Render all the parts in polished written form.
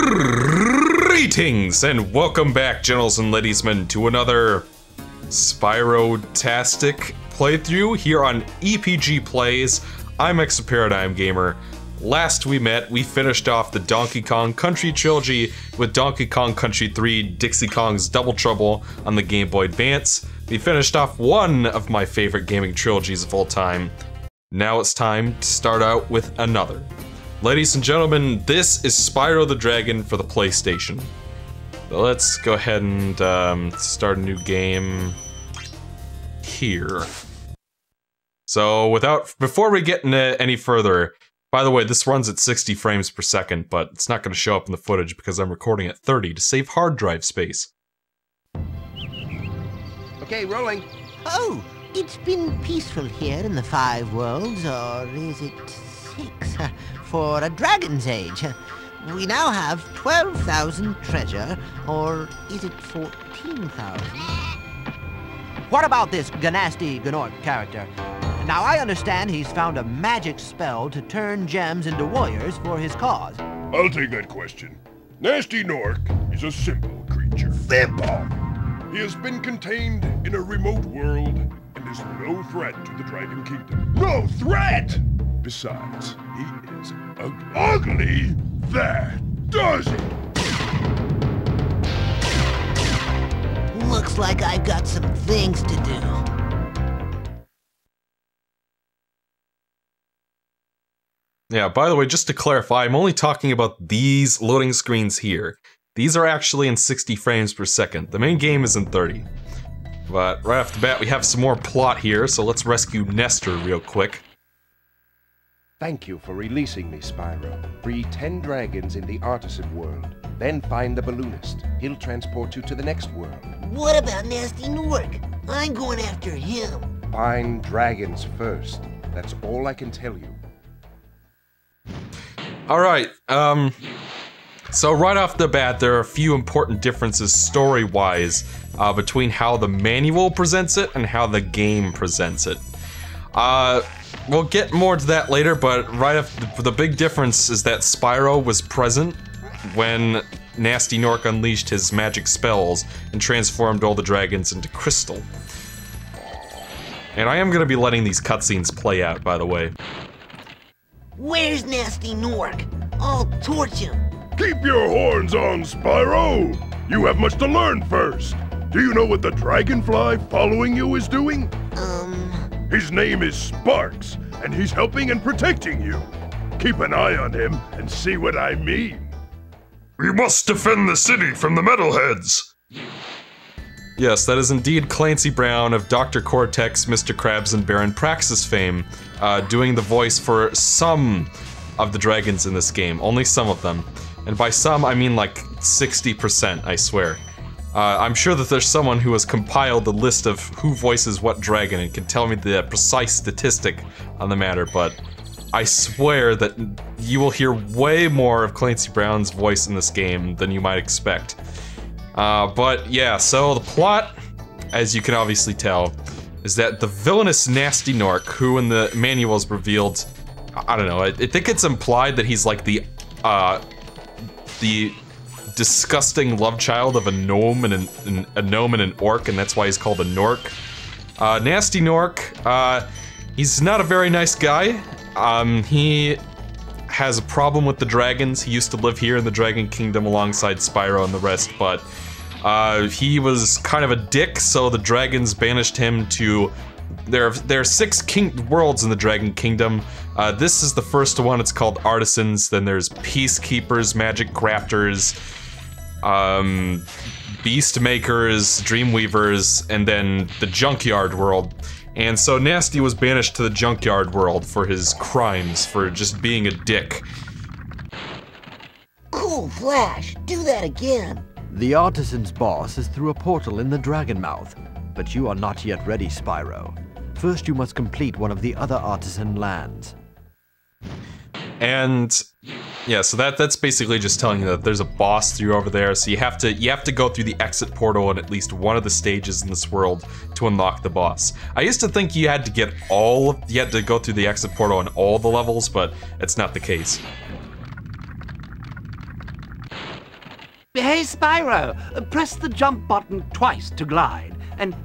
Greetings and welcome back, gentles and ladiesmen, to another Spyro-tastic playthrough here on EPG Plays. I'm Exoparadigm Gamer. Last we met, we finished off the Donkey Kong Country trilogy with Donkey Kong Country 3 Dixie Kong's Double Trouble on the Game Boy Advance. We finished off one of my favorite gaming trilogies of all time. Now it's time to start out with another. Ladies and gentlemen, this is Spyro the Dragon for the PlayStation. So let's go ahead and start a new game here. So before we get into any further, by the way, this runs at 60 frames per second, but it's not going to show up in the footage because I'm recording at 30 to save hard drive space. Okay, rolling. Oh, it's been peaceful here in the Five Worlds, or is it 6? For a Dragon's Age. We now have 12,000 treasure, or is it 14,000? What about this Ganasty Gnorc character? Now, I understand he's found a magic spell to turn gems into warriors for his cause. I'll take that question. Nasty Gnorc is a simple creature. Simple! He has been contained in a remote world and is no threat to the Dragon Kingdom. No threat! Besides, he is ugly. Ugly? That does it! Looks like I've got some things to do. Yeah, by the way, just to clarify, I'm only talking about these loading screens here. These are actually in 60 frames per second. The main game is in 30. But right off the bat, we have some more plot here, so let's rescue Nestor real quick. Thank you for releasing me, Spyro. Free 10 dragons in the artisan world. Then find the balloonist. He'll transport you to the next world. What about Nasty Gnorc? I'm going after him. Find dragons first. That's all I can tell you. Alright, so right off the bat, there are a few important differences story-wise between how the manual presents it and how the game presents it. We'll get more to that later, but right off the big difference is that Spyro was present when Nasty Gnorc unleashed his magic spells and transformed all the dragons into crystal. And I am going to be letting these cutscenes play out, by the way. Where's Nasty Gnorc? I'll torch him. Keep your horns on, Spyro! You have much to learn first. Do you know what the dragonfly following you is doing? His name is Sparks, and he's helping and protecting you. Keep an eye on him and see what I mean. We must defend the city from the metalheads. Yes, that is indeed Clancy Brown of Dr. Cortex, Mr. Krabs, and Baron Praxis fame, doing the voice for some of the dragons in this game. Only some of them. And by some, I mean like 60%, I swear. I'm sure that there's someone who has compiled the list of who voices what dragon and can tell me the precise statistic on the matter, but I swear that you will hear way more of Clancy Brown's voice in this game than you might expect. But yeah, so the plot, as you can obviously tell, is that the villainous Nasty Gnorc, who in the manual is revealed, I don't know, I think it's implied that he's like the disgusting love child of a gnome and an orc, and that's why he's called a Gnorc. Nasty Gnorc, he's not a very nice guy. He has a problem with the dragons. He used to live here in the Dragon Kingdom alongside Spyro and the rest, but he was kind of a dick, so the dragons banished him to... There are 6 worlds in the Dragon Kingdom. This is the first one. It's called Artisans. Then there's Peacekeepers, Magic Crafters, Beast Makers, Dreamweavers, and then the Junkyard world. And so Nasty was banished to the Junkyard world for his crimes, for just being a dick. Cool Flash, do that again. The artisan's boss is through a portal in the Dragon Mouth, but you are not yet ready, Spyro. First, you must complete one of the other artisan lands. And yeah, so that's basically just telling you that there's a boss through over there, so you have to go through the exit portal in at least one of the stages in this world to unlock the boss. I used to think you had to go through the exit portal on all the levels, but it's not the case. Hey, Spyro, press the jump button twice to glide. And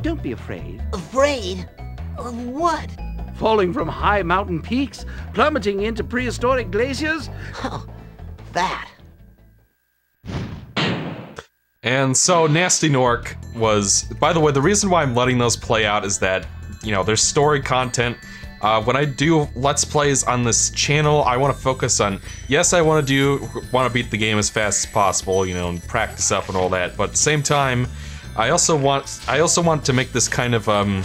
don't be afraid. Afraid? Of what? Falling from high mountain peaks? Plummeting into prehistoric glaciers? Oh, that. And so Nasty Nork was, by the way, the reason why I'm letting those play out is that, you know, there's story content. When I do Let's Plays on this channel, I want to focus on, yes, I want to beat the game as fast as possible, you know, and practice up and all that, but at the same time, I also want to make this kind of, an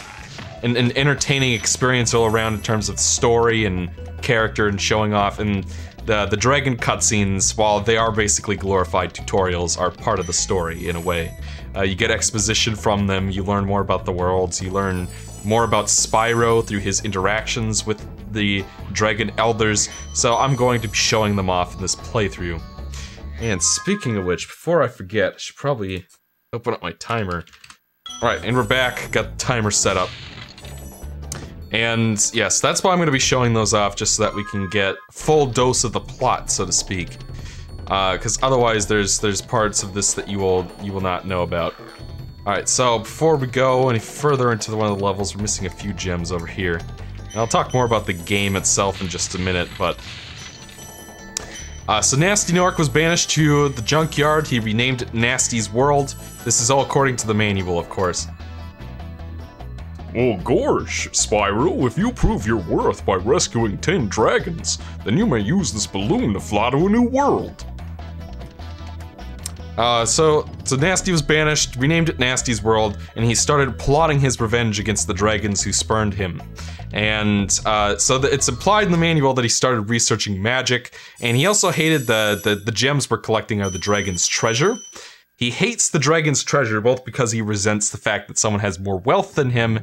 entertaining experience all around in terms of story and character and showing off, and the dragon cutscenes, while they are basically glorified tutorials, are part of the story in a way. You get exposition from them, you learn more about the worlds, you learn more about Spyro through his interactions with the dragon elders, so I'm going to be showing them off in this playthrough. And speaking of which, before I forget, I should probably open up my timer. Alright, and we're back, got the timer set up. And yes, that's why I'm going to be showing those off, just so that we can get full dose of the plot, so to speak. Because otherwise there's parts of this that you will not know about. Alright, so before we go any further into one of the levels, we're missing a few gems over here. And I'll talk more about the game itself in just a minute, but... so Nasty Nork was banished to the junkyard. He renamed it Nasty's World. This is all according to the manual, of course. Oh gosh, Spyro, if you prove your worth by rescuing 10 dragons, then you may use this balloon to fly to a new world. So Nasty was banished, renamed it Nasty's World, and he started plotting his revenge against the dragons who spurned him. And so it's implied in the manual that he started researching magic, and he also hated the gems we're collecting are the dragon's treasure. He hates the dragon's treasure both because he resents the fact that someone has more wealth than him,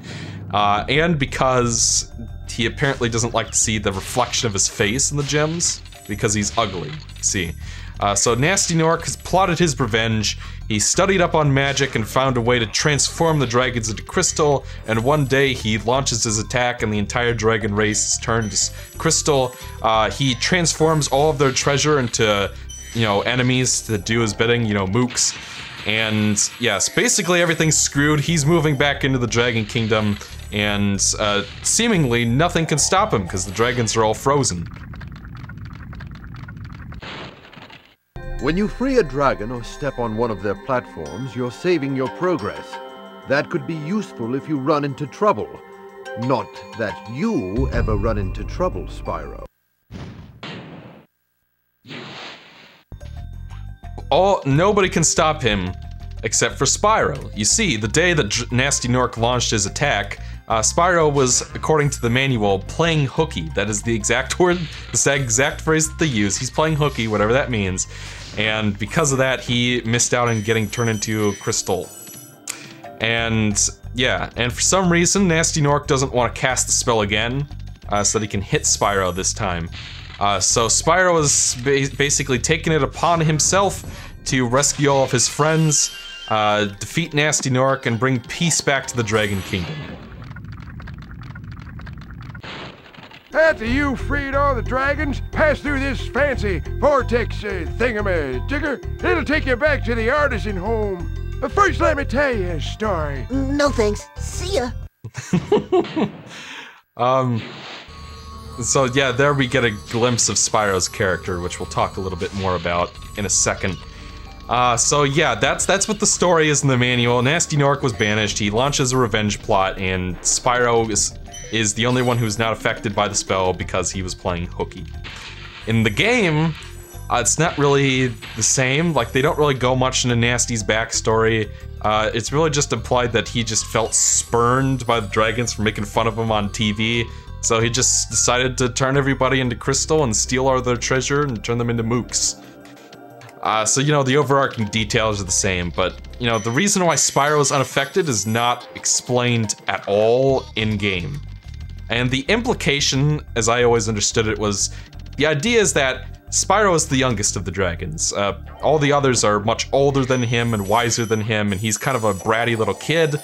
and because he apparently doesn't like to see the reflection of his face in the gems, because he's ugly, see. So Nasty Nork has plotted his revenge. He studied up on magic and found a way to transform the dragons into crystal, and one day he launches his attack and the entire dragon race is turned to crystal. He transforms all of their treasure into, you know, enemies to do his bidding, you know, mooks. And yes, basically everything's screwed. He's moving back into the Dragon Kingdom, and seemingly nothing can stop him because the dragons are all frozen. When you free a dragon or step on one of their platforms, you're saving your progress. That could be useful if you run into trouble. Not that you ever run into trouble, Spyro. Nobody can stop him except for Spyro. You see, the day that Nasty Nork launched his attack, Spyro was, according to the manual, playing hooky. That is the exact word, the exact phrase that they use. He's playing hooky, whatever that means. And because of that, he missed out on getting turned into crystal. And yeah, and for some reason, Nasty Nork doesn't want to cast the spell again, so that he can hit Spyro this time. So Spyro is basically taking it upon himself to rescue all of his friends, defeat Nasty Nork, and bring peace back to the Dragon Kingdom. After you freed all the dragons, pass through this fancy vortex thingamajigger. It'll take you back to the artisan home. But first, let me tell you a story. No thanks. See ya. So yeah, there we get a glimpse of Spyro's character, which we'll talk a little bit more about in a second. So yeah, that's what the story is in the manual. Nasty Nork was banished, he launches a revenge plot, and Spyro is the only one who's not affected by the spell because he was playing hooky. In the game, it's not really the same. Like, they don't really go much into Nasty's backstory. It's really just implied that he just felt spurned by the dragons for making fun of him on TV. So he just decided to turn everybody into crystal and steal all their treasure and turn them into mooks. So, you know, the overarching details are the same, but, you know, the reason why Spyro is unaffected is not explained at all in-game. And the implication, as I always understood it, was the idea is that Spyro is the youngest of the dragons. All the others are much older than him and wiser than him, and he's kind of a bratty little kid.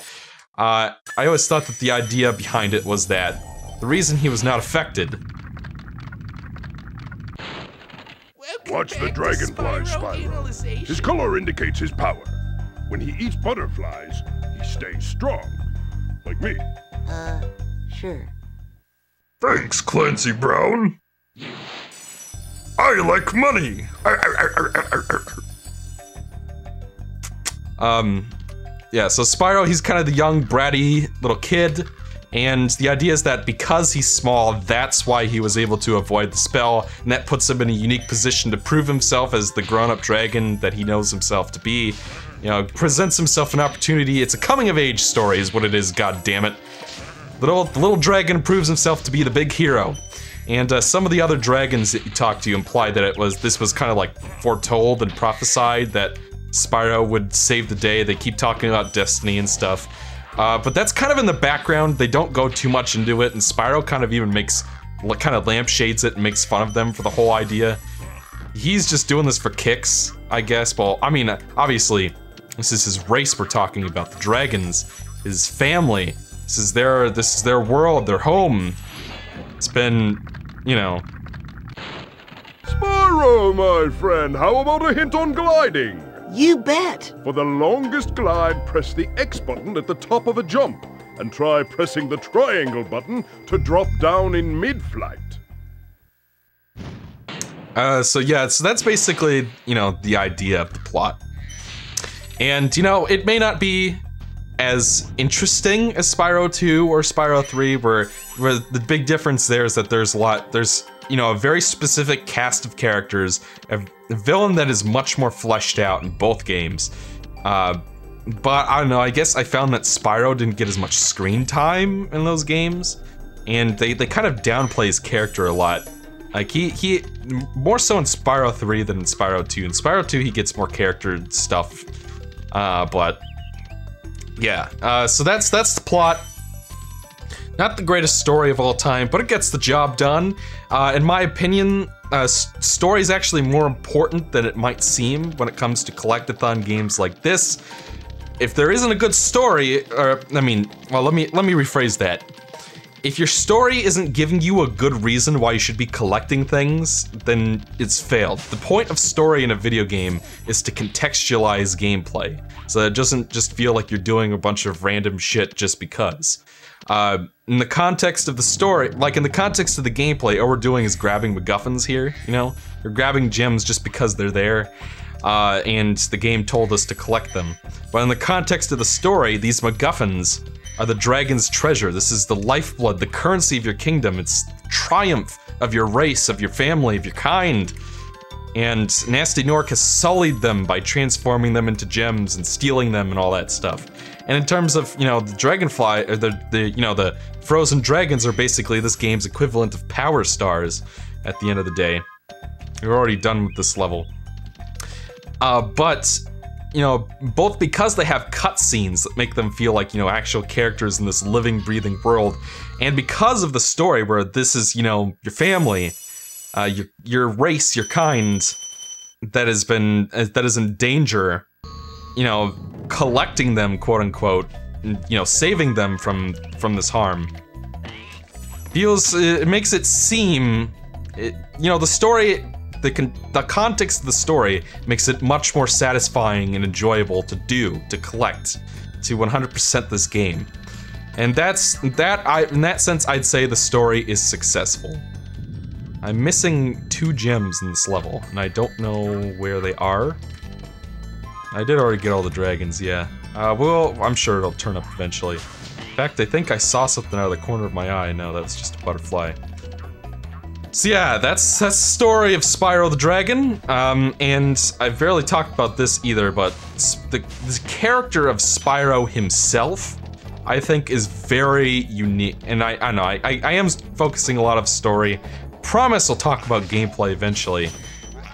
I always thought that the idea behind it was that the reason he was not affected... Watch the dragonfly, Spyro. His color indicates his power. When he eats butterflies, he stays strong. Like me. Sure. Thanks, Clancy Brown. I like money. Yeah, so Spyro, he's kind of the young, bratty little kid, and the idea is that because he's small, that's why he was able to avoid the spell, and that puts him in a unique position to prove himself as the grown-up dragon that he knows himself to be. You know, presents himself an opportunity. It's a coming-of-age story is what it is, goddammit. The little dragon proves himself to be the big hero. And some of the other dragons that you talk to imply that this was kind of like foretold and prophesied that Spyro would save the day. They keep talking about destiny and stuff. But that's kind of in the background. They don't go too much into it, and Spyro kind of even kind of lampshades it and makes fun of them for the whole idea. He's just doing this for kicks, I guess. Well, I mean, obviously, this is his race we're talking about. The dragons, his family. This is their world, their home. It's been, you know. Spyro, my friend, how about a hint on gliding? You bet. For the longest glide, press the X button at the top of a jump, and try pressing the triangle button to drop down in mid-flight. So that's basically, you know, the idea of the plot. And, you know, it may not be as interesting as Spyro 2 or Spyro 3, where the big difference there is that there's, you know, a very specific cast of characters, a villain that is much more fleshed out in both games. But I don't know, I guess I found that Spyro didn't get as much screen time in those games, and they kind of downplay his character a lot. Like, he more so in Spyro 3 than in Spyro 2. In Spyro 2, he gets more character stuff, but yeah, so that's the plot. Not the greatest story of all time, but it gets the job done. In my opinion, story is actually more important than it might seem when it comes to collectathon games like this. If there isn't a good story, let me rephrase that. If your story isn't giving you a good reason why you should be collecting things, then it's failed. The point of story in a video game is to contextualize gameplay, so that it doesn't just feel like you're doing a bunch of random shit just because. In the context of the story, like in the context of the gameplay, all we're doing is grabbing MacGuffins here, you know? We're grabbing gems just because they're there, and the game told us to collect them. But in the context of the story, these MacGuffins are the dragon's treasure. This is the lifeblood, the currency of your kingdom. It's triumph of your race, of your family, of your kind. And Nasty Nork has sullied them by transforming them into gems and stealing them and all that stuff. And in terms of, you know, the dragonfly, or the frozen dragons are basically this game's equivalent of power stars at the end of the day. We're already done with this level. But, you know, both because they have cutscenes that make them feel like, you know, actual characters in this living, breathing world, and because of the story where this is, you know, your family, your race, your kind, that is in danger, you know, collecting them, quote unquote, you know, saving them from this harm. It makes it seem, you know, the story, the context of the story makes it much more satisfying and enjoyable to collect, to 100% this game. And in that sense, I'd say the story is successful. I'm missing 2 gems in this level, and I don't know where they are. I did already get all the dragons, yeah. Well, I'm sure it'll turn up eventually. In fact, I think I saw something out of the corner of my eye. No, that's just a butterfly. So yeah, that's the story of Spyro the Dragon, and I've barely talked about this either, but the character of Spyro himself, I think, is very unique, and I know, I am focusing a lot of story. Promise I'll talk about gameplay eventually,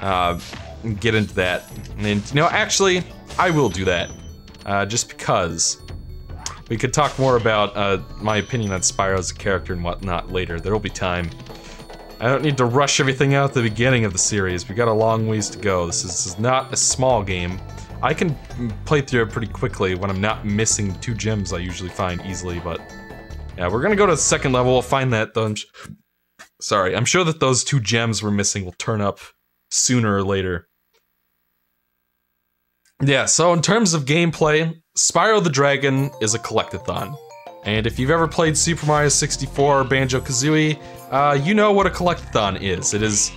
and get into that, and you know, actually, I will do that, just because. We could talk more about my opinion on Spyro as a character and whatnot later. There'll be time. I don't need to rush everything out at the beginning of the series. We got a long ways to go. This is not a small game. I can play through it pretty quickly when I'm not missing 2 gems I usually find easily, but yeah, we're gonna go to the second level. We'll find that though. Sorry, I'm sure that those 2 gems we're missing will turn up sooner or later. Yeah, so in terms of gameplay, Spyro the Dragon is a collectathon. And if you've ever played Super Mario 64 or Banjo-Kazooie, you know what a collectathon is. It is,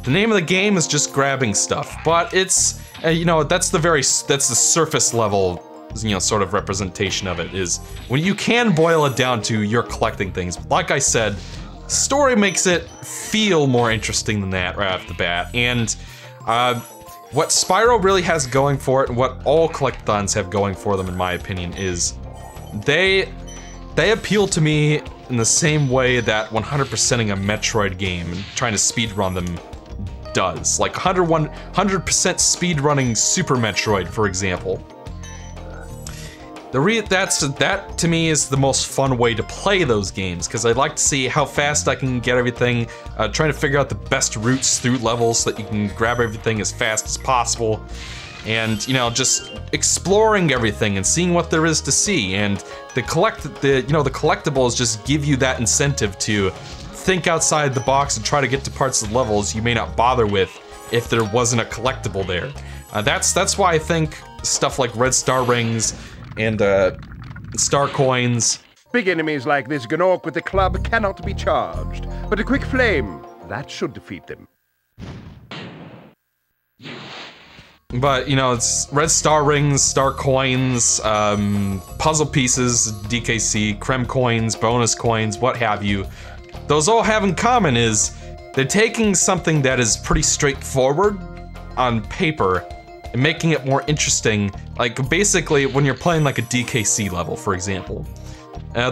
the name of the game is just grabbing stuff, but it's, you know, that's the surface level, you know, sort of representation of it, is when you can boil it down to you're collecting things. Like I said, story makes it feel more interesting than that right off the bat. And what Spyro really has going for it, and what all collectathons have going for them in my opinion, is they appeal to me in the same way that 100%ing a Metroid game and trying to speedrun them does. Like 100% speedrunning Super Metroid, for example. That to me is the most fun way to play those games, because I like to see how fast I can get everything, trying to figure out the best routes through levels so that you can grab everything as fast as possible, and, you know, just exploring everything and seeing what there is to see. And the collectibles just give you that incentive to think outside the box and try to get to parts of the levels you may not bother with if there wasn't a collectible there. That's why I think stuff like red star rings and star coins. Big enemies like this Gnorc with the club cannot be charged, but a quick flame, that should defeat them. But, you know, it's red star rings, star coins, puzzle pieces, DKC, creme coins, bonus coins, what have you. Those all have in common is they're taking something that is pretty straightforward on paper and making it more interesting. Like, basically, when you're playing like a DKC level, for example.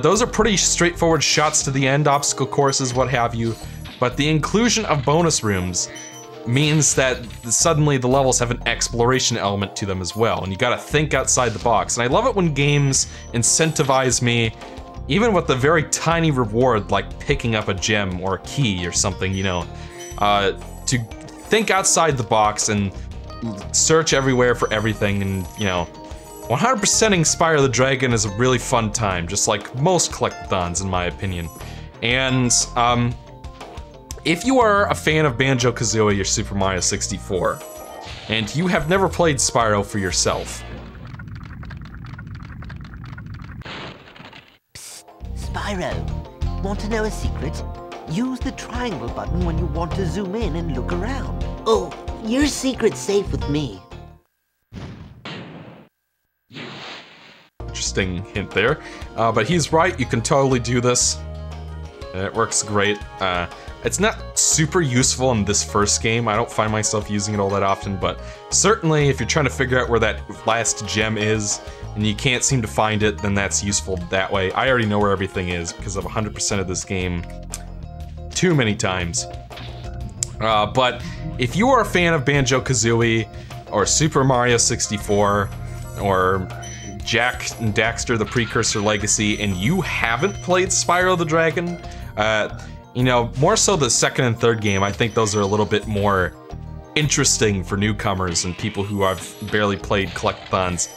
Those are pretty straightforward shots to the end, obstacle courses, what have you. But the inclusion of bonus rooms means that suddenly the levels have an exploration element to them as well, and you gotta think outside the box. And I love it when games incentivize me, even with a very tiny reward like picking up a gem or a key or something, you know, to think outside the box and search everywhere for everything. And, you know, 100%ing Spyro the Dragon is a really fun time, just like most collectathons in my opinion. And if you are a fan of Banjo-Kazooie or Super Mario 64, and you have never played Spyro for yourself. Psst, Spyro, want to know a secret? Use the triangle button when you want to zoom in and look around. Oh, your secret's safe with me. Interesting hint there. But he's right, you can totally do this. It works great. It's not super useful in this first game. I don't find myself using it all that often, but certainly if you're trying to figure out where that last gem is and you can't seem to find it, then that's useful that way. I already know where everything is because I've 100% of this game too many times. But if you are a fan of Banjo-Kazooie or Super Mario 64 or Jak and Daxter: The Precursor Legacy, and you haven't played Spyro the Dragon, you know, more so the second and third game, I think those are a little bit more interesting for newcomers and people who have barely played collectathons.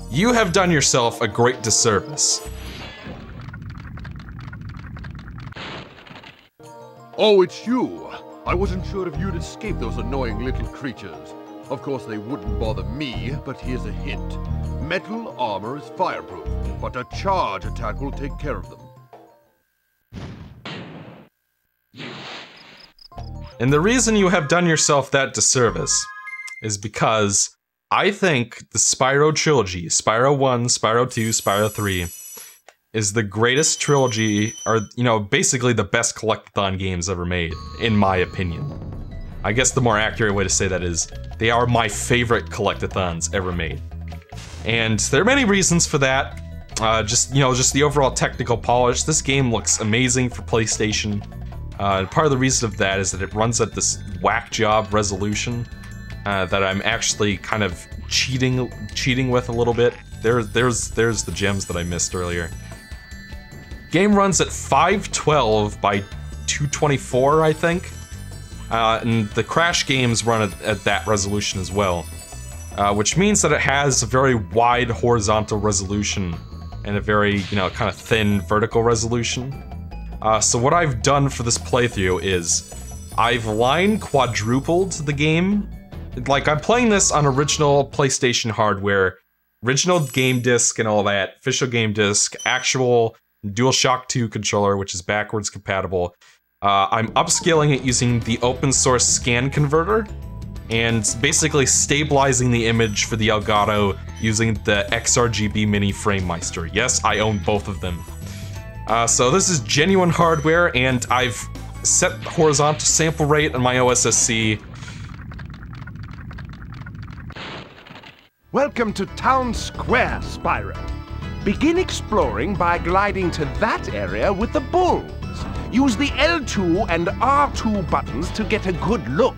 You have done yourself a great disservice. Oh, it's you! I wasn't sure if you'd escape those annoying little creatures. Of course, they wouldn't bother me, but here's a hint. Metal armor is fireproof, but a charge attack will take care of them. And the reason you have done yourself that disservice is because I think the Spyro trilogy, Spyro 1, Spyro 2, Spyro 3, is the greatest trilogy, or, you know, basically the best collectathon games ever made, in my opinion. I guess the more accurate way to say that is, they are my favorite collectathons ever made. And there are many reasons for that. Just the overall technical polish. This game looks amazing for PlayStation. Part of the reason of that is that it runs at this whack job resolution that I'm actually kind of cheating with a little bit. There's the gems that I missed earlier. Game runs at 512 by 224, I think. And the Crash games run at that resolution as well. Which means that it has a very wide horizontal resolution and a very, you know, kind of thin vertical resolution. So what I've done for this playthrough is I've line quadrupled the game. Like, I'm playing this on original PlayStation hardware, original game disc and all that, official game disc, actual DualShock 2 controller, which is backwards compatible. I'm upscaling it using the open source scan converter, and basically stabilizing the image for the Elgato using the XRGB Mini FrameMeister. Yes, I own both of them. So this is genuine hardware, and I've set horizontal sample rate on my OSSC. Welcome to Town Square, Spyro. Begin exploring by gliding to that area with the bulls. Use the L2 and R2 buttons to get a good look.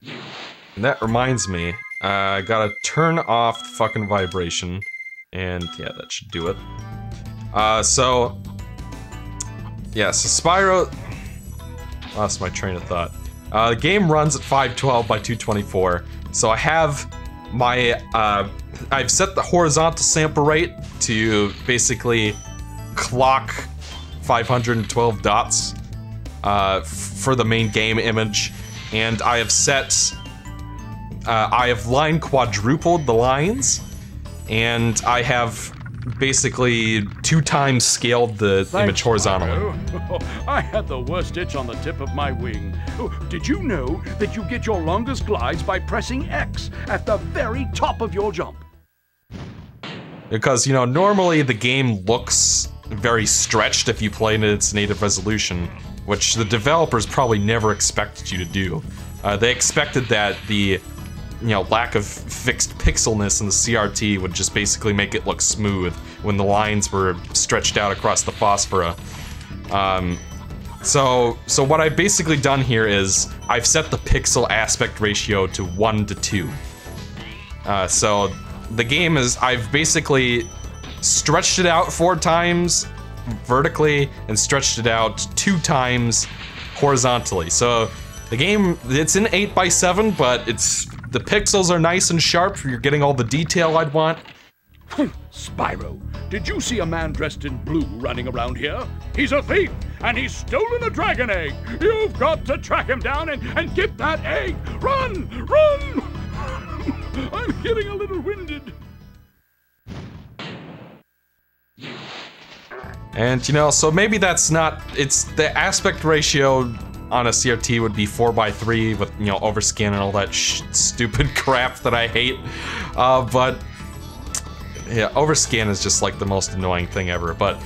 And that reminds me, I gotta turn off fucking vibration. And yeah, that should do it. So Spyro... Lost my train of thought. The game runs at 512 by 224. So I have my, I've set the horizontal sample rate to basically clock 512 dots for the main game image. And I have set, I have line quadrupled the lines, and I have basically 2 times scaled the image horizontally. I had the worst itch on the tip of my wing. Oh, did you know that you get your longest glides by pressing X at the very top of your jump? Because, you know, normally the game looks very stretched if you play it at its native resolution, which the developers probably never expected you to do. They expected that the, you know, lack of fixed pixelness in the CRT would just basically make it look smooth when the lines were stretched out across the phosphora. So what I've basically done here is I've set the pixel aspect ratio to 1:2. So the game is, I've basically stretched it out 4 times vertically and stretched it out 2 times horizontally. So the game, it's in 8:7, but the pixels are nice and sharp. You're getting all the detail I'd want. Spyro, did you see a man dressed in blue running around here? He's a thief, and he's stolen a dragon egg. You've got to track him down and get that egg. Run! Run! I'm getting a little winded. And, you know, so maybe that's not, it's the aspect ratio on a CRT would be 4:3 with, you know, overscan and all that stupid crap that I hate. But yeah, overscan is just like the most annoying thing ever. But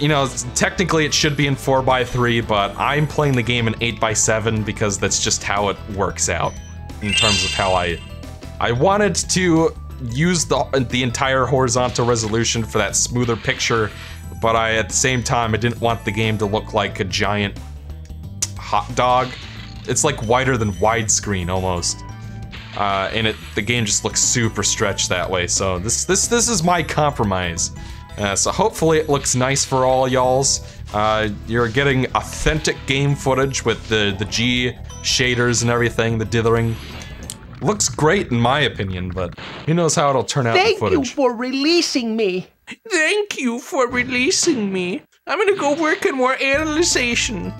you know, technically it should be in 4:3, but I'm playing the game in 8:7 because that's just how it works out in terms of how I wanted to use the entire horizontal resolution for that smoother picture. But at the same time, I didn't want the game to look like a giant hot dog. It's like wider than widescreen almost, and the game just looks super stretched that way. So this is my compromise. So hopefully it looks nice for all y'alls. You're getting authentic game footage with the G shaders and everything, the dithering. Looks great in my opinion, but who knows how it'll turn out in footage. Thank you for releasing me. Thank you for releasing me. I'm gonna go work on more analyzation.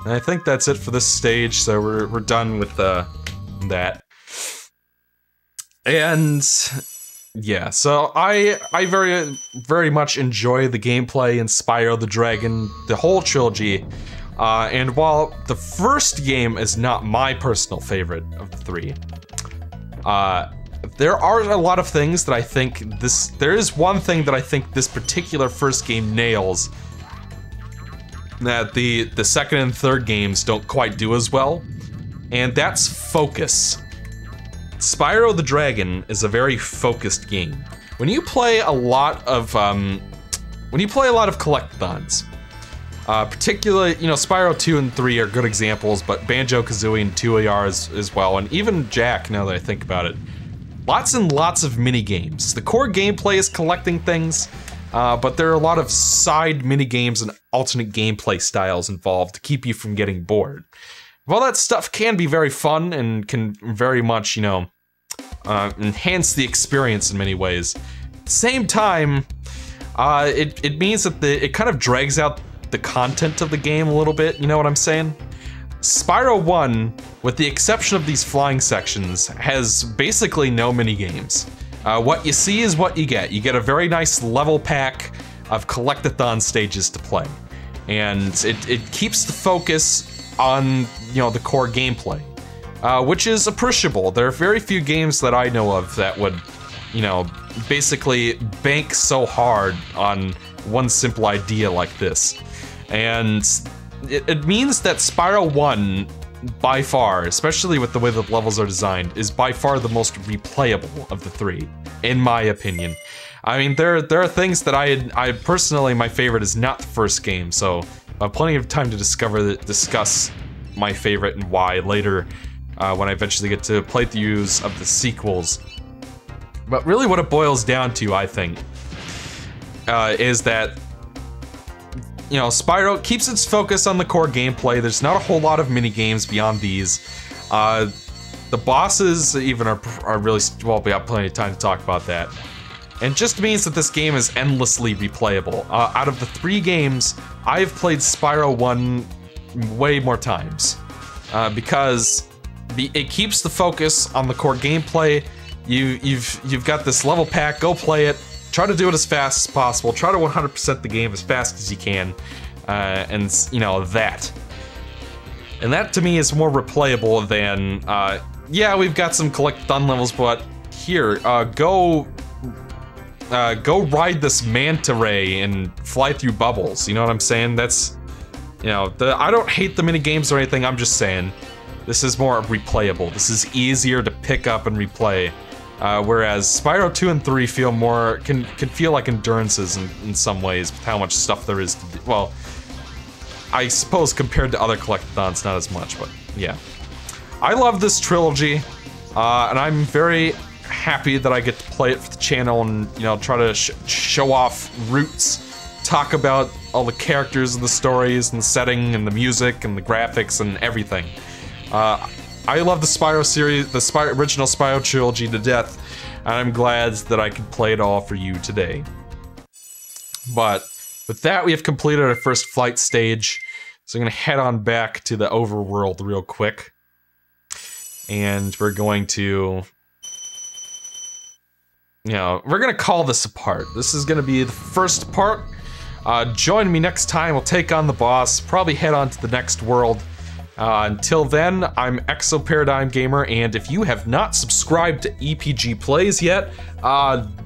And I think that's it for this stage, so we're done with that. And yeah, so I very much enjoy the gameplay in Spyro the Dragon, the whole trilogy. And while the first game is not my personal favorite of the 3, there are a lot of things that I think there is one thing that I think this particular first game nails that the second and third games don't quite do as well, and that's focus. Spyro the Dragon is a very focused game. When you play a lot of collectathons, particularly, you know, Spyro 2 and 3 are good examples, but Banjo-Kazooie and 2 are as well, and even Jack, now that I think about it. Lots and lots of mini-games. The core gameplay is collecting things, but there are a lot of side mini-games and alternate gameplay styles involved to keep you from getting bored. While that stuff can be very fun and can very much, you know, enhance the experience in many ways, at the same time, it means that it kind of drags out the content of the game a little bit, you know what I'm saying? Spyro 1, with the exception of these flying sections, has basically no mini-games. What you see is what you get. You get a very nice level pack of collectathon stages to play. And it keeps the focus on, you know, the core gameplay, which is appreciable. There are very few games that I know of that would, you know, basically bank so hard on one simple idea like this. And it means that Spyro 1, by far, especially with the way the levels are designed, is by far the most replayable of the three, in my opinion. I mean, there are things that I personally, my favorite is not the first game, so I have plenty of time to discuss my favorite and why later, when I eventually get to playthroughs of the sequels. But really what it boils down to, I think, is that, you know, Spyro keeps its focus on the core gameplay. There's not a whole lot of mini-games beyond these. The bosses even are really, well, we have plenty of time to talk about that. And it just means that this game is endlessly replayable. Out of the 3 games, I've played Spyro 1 way more times. Because it keeps the focus on the core gameplay. You've got this level pack, go play it. Try to do it as fast as possible. Try to 100% the game as fast as you can. And, you know, that. And that, to me, is more replayable than, yeah, we've got some collectathon levels, but here, go ride this manta ray and fly through bubbles. You know what I'm saying? That's, you know, I don't hate the mini-games or anything, I'm just saying. This is more replayable. This is easier to pick up and replay. Whereas Spyro 2 and 3 feel more, can feel like endurances in some ways with how much stuff there is to do. Well, I suppose compared to other collectathons, not as much, but yeah. I love this trilogy, and I'm very happy that I get to play it for the channel and, you know, try to show off roots, talk about all the characters and the stories and the setting and the music and the graphics and everything. I love the Spyro series, the original Spyro trilogy to death, and I'm glad that I could play it all for you today. But with that, we have completed our first flight stage, so I'm gonna head on back to the overworld real quick. And we're going to, you know, we're gonna call this a part. This is gonna be the first part. Join me next time, we'll take on the boss, probably head on to the next world. Until then, I'm Exo Paradigm Gamer, and if you have not subscribed to EPG Plays yet,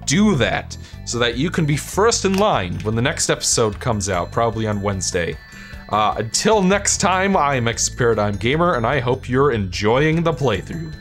do that, so that you can be first in line when the next episode comes out, probably on Wednesday. Until next time, I'm Exo Paradigm Gamer, and I hope you're enjoying the playthrough.